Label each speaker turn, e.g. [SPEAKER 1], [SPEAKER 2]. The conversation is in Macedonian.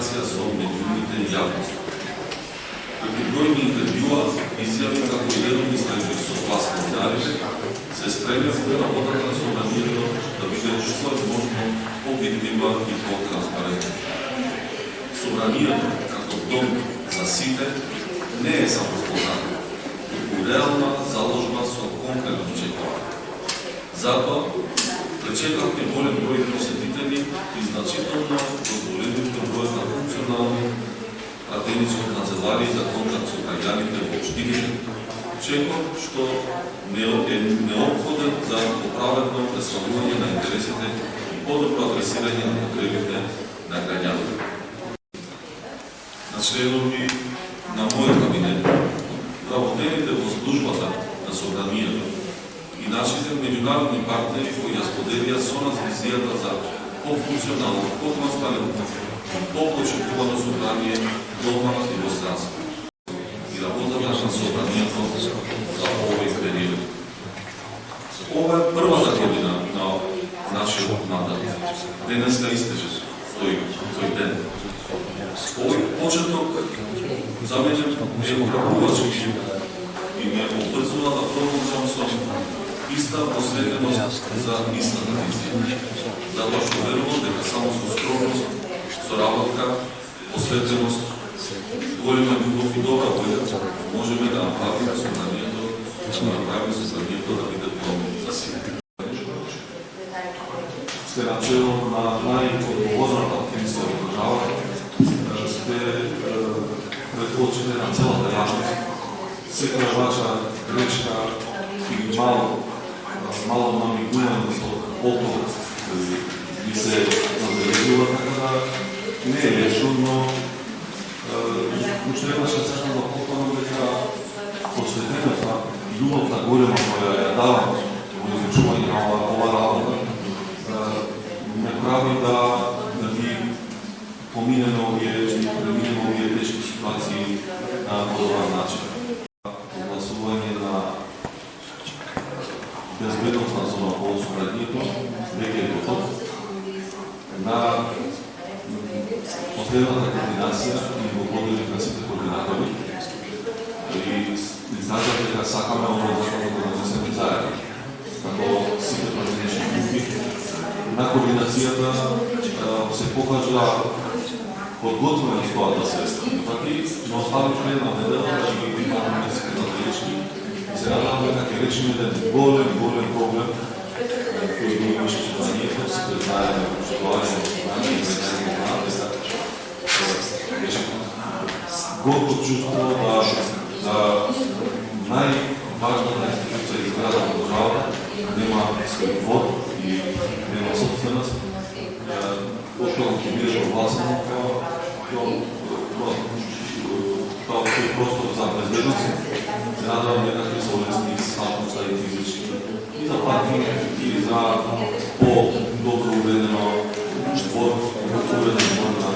[SPEAKER 1] комуникација со меѓуните јавност. Преку бројни интервјуа, изјави како и редовни стражи со глас новинарите, се стремевме работата на собранието да биде што е можно повидлива и по-транспарентна. Собранието, како дом за сите, не е само спознато, туку реална заложба со конкретно очекување. Затоа, пречекавме голем број посетители и значително задоволивме бројот на функционални пратеници од канцеларии за контакт со граѓаните во општините, чекор што е неопходен за поправено представување на интересите и подобро адресирање на потребите на граѓаните. На членови на мојот кабинет, вработените во службата на собранието и нашите меѓународни партнери кои ја споделија со нас визијата за по-функционално, по-транспарентно, по-почитувано собрание дома и во странство. И работата на собранието за овој период. Ова е првата година на нашиот мандат. Денеска истече тој ден. Овој почеток за мене е оhrабрувачки и ме обрзува да продолжам со иста посветеност за истата визија. Затоа што верувам дека само со скромност, со работа, посветеност, голема љубов и добра волја можеме да направиме собранието, да биде дом за сите. Сте начело на најодговорната функција во држава, сте пред очите на целата јавност. Секоја ваша грешка или мало намигување со опор ви се забележува, така да не е лесно, но уште еднаш сакам да потврдам дека посветеноста и љубовта голема која ја давам во извршување на ова работа ме прави да ги поминеме овие тешки ситуации на подобар начин. Гласување на безбедностна зона околу собранието веќе е готов. На последната координација и го благодарив на сите координатори и изразав дека сакаме овој закон да го донесеме заедно. Како сите пратенични групи на координацијата се покажа подготвеност тоа да се фати, но оставивме една недела да ги припадаме сите пратенични и се надевам дека ќе решиме еден голем проблем кој го имаше собранието, сите знаеме почитување и знаеме беше горко чувство да најважната институција изграда во државата нема свој вод и нема собственост. Откако ќе бидеш огласено тој простор за безбедност, се надевам дека ќе се олесни статуса и физички и за паркинг и за по-добро уредено двор, уреден двор на